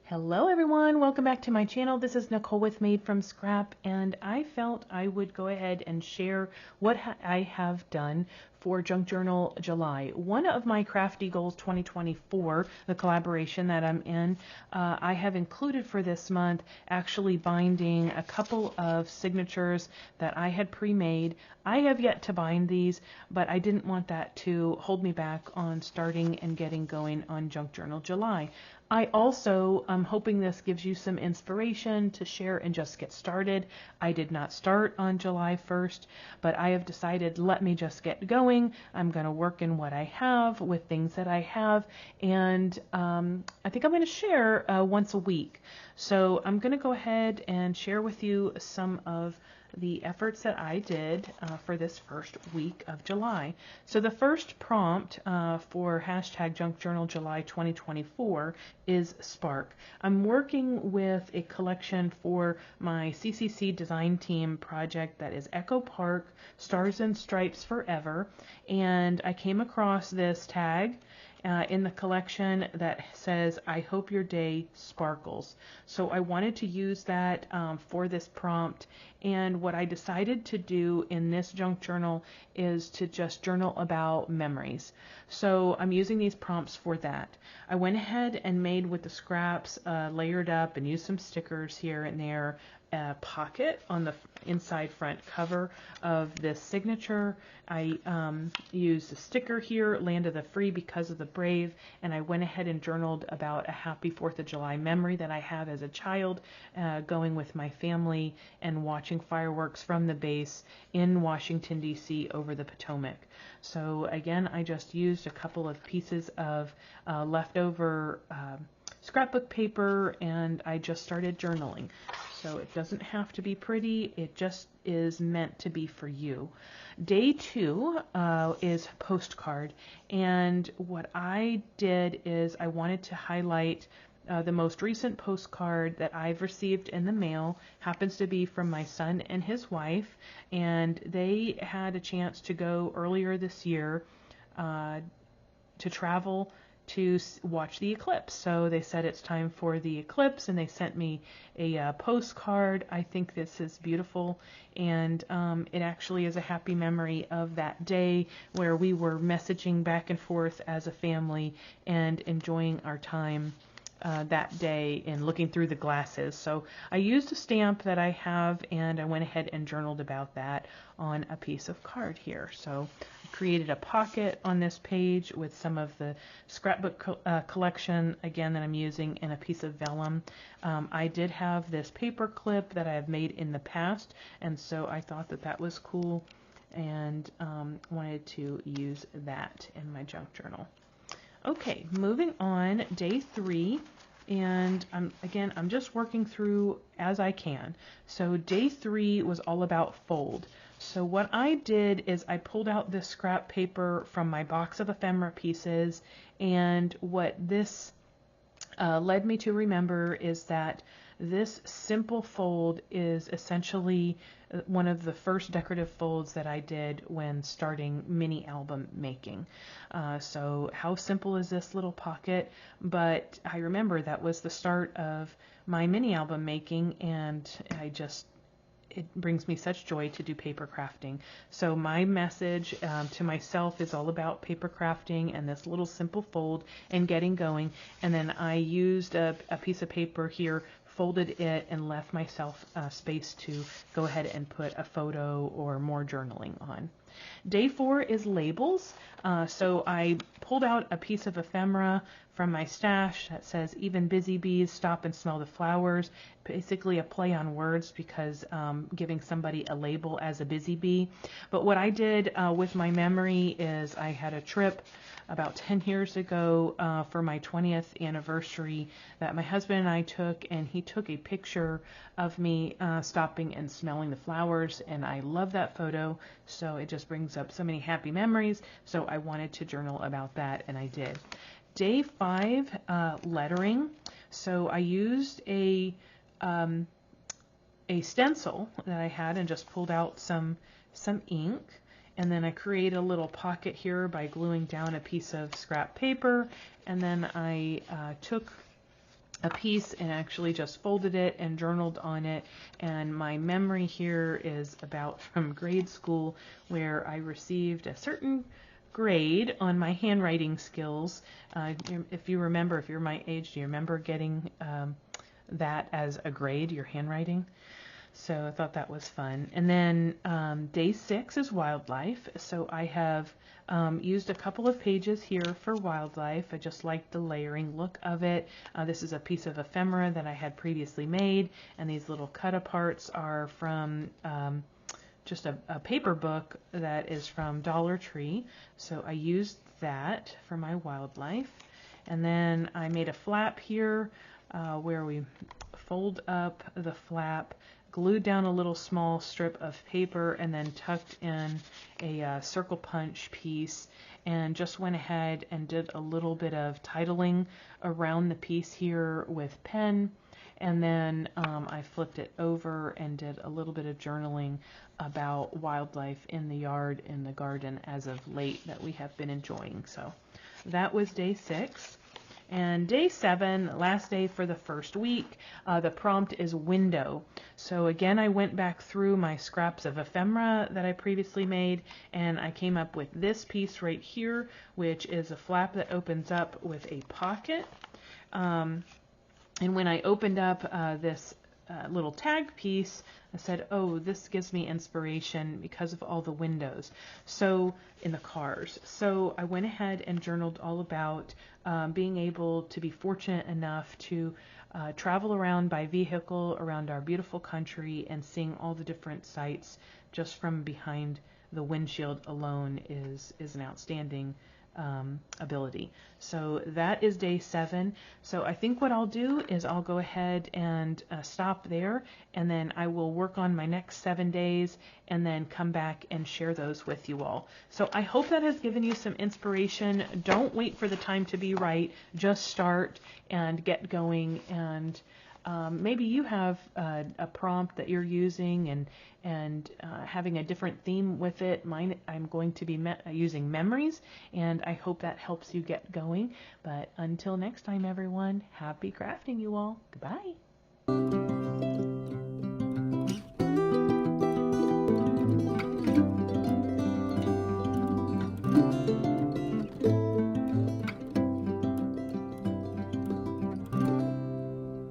Hello everyone, welcome back to my channel. This is Nicole with Made from Scrap, and I felt I would go ahead and share what I have done for Junk Journal July. One of my Crafty Goals 2024, the collaboration that I'm in, I have included for this month actually binding a couple of signatures that I had pre-made. I have yet to bind these, but I didn't want that to hold me back on starting and getting going on Junk Journal July. I also am hoping this gives you some inspiration to share and just get started. I did not start on July 1st, but I have decided let me just get going. I'm going to work in what I have with things that I have, and I think I'm going to share once a week. So I'm going to go ahead and share with you some of the efforts that I did for this first week of July. So the first prompt for hashtag Junk Journal July 2024 is Spark. I'm working with a collection for my CCC design team project that is Echo Park Stars and Stripes Forever, and I came across this tag in the collection that says, I hope your day sparkles. So I wanted to use that for this prompt, and what I decided to do in this junk journal is to just journal about memories. So I'm using these prompts for that. I went ahead and made with the scraps, layered up and used some stickers here and there, a pocket on the inside front cover of this signature. I used a sticker here, Land of the Free because of the brave, and I went ahead and journaled about a happy 4th of July memory that I have as a child, going with my family and watching fireworks from the base in Washington, D.C. over the Potomac. So again, I just used a couple of pieces of leftover scrapbook paper, and I just started journaling. So it doesn't have to be pretty, it just is meant to be for you. Day 2 is postcard, and what I did is I wanted to highlight the most recent postcard that I've received in the mail. Happens to be from my son and his wife, and they had a chance to go earlier this year to travel to watch the eclipse. So they said it's time for the eclipse, and they sent me a postcard. I think this is beautiful, and it actually is a happy memory of that day where we were messaging back and forth as a family and enjoying our time that day and looking through the glasses. So I used a stamp that I have, and I went ahead and journaled about that on a piece of card here. So I created a pocket on this page with some of the scrapbook collection again that I'm using, and a piece of vellum. I did have this paper clip that I have made in the past, and so I thought that that was cool, and wanted to use that in my junk journal. Okay, moving on, day 3, and I'm just working through as I can. So day 3 was all about fold. So what I did is I pulled out this scrap paper from my box of ephemera pieces, and what this led me to remember is that this simple fold is essentially one of the first decorative folds that I did when starting mini album making. So how simple is this little pocket? But I remember that was the start of my mini album making, and it brings me such joy to do paper crafting. So my message to myself is all about paper crafting and this little simple fold and getting going. And then I used a piece of paper here, folded it, and left myself space to go ahead and put a photo or more journaling on. Day 4 is labels. So I pulled out a piece of ephemera from my stash that says, "Even busy bees stop and smell the flowers." Basically a play on words, because giving somebody a label as a busy bee. But what I did with my memory is I had a trip about 10 years ago for my 20th anniversary that my husband and I took, and he took a picture of me stopping and smelling the flowers, and I love that photo, so it just brings up so many happy memories. So I wanted to journal about that, and I did. Day 5, lettering. So I used a stencil that I had and just pulled out some ink, and then I created a little pocket here by gluing down a piece of scrap paper, and then I took a piece and actually just folded it and journaled on it. And my memory here is about from grade school, where I received a certain grade on my handwriting skills. If you remember, if you're my age, do you remember getting that as a grade, your handwriting? So I thought that was fun. And then day 6 is wildlife. So I have used a couple of pages here for wildlife. I just like the layering look of it. This is a piece of ephemera that I had previously made, and these little cut-aparts are from just a paper book that is from Dollar Tree. So I used that for my wildlife. And then I made a flap here where we fold up the flap, glued down a little small strip of paper, and then tucked in a circle punch piece, and just went ahead and did a little bit of titling around the piece here with pen. And then I flipped it over and did a little bit of journaling about wildlife in the yard, in the garden as of late that we have been enjoying. So that was day 6. And day 7, last day for the first week, the prompt is window. So again, I went back through my scraps of ephemera that I previously made, and I came up with this piece right here, which is a flap that opens up with a pocket. And when I opened up this little tag piece, I said, oh, this gives me inspiration because of all the windows so in the cars. So I went ahead and journaled all about being able to be fortunate enough to travel around by vehicle around our beautiful country, and seeing all the different sights just from behind the windshield alone is an outstanding ability. So that is day 7. So I think what I'll do is I'll go ahead and stop there, and then I will work on my next 7 days and then come back and share those with you all. So I hope that has given you some inspiration. Don't wait for the time to be right. Just start and get going, and maybe you have a prompt that you're using and having a different theme with it. Mine, I'm going to be using memories, and I hope that helps you get going. But until next time, everyone, happy crafting, you all. Goodbye.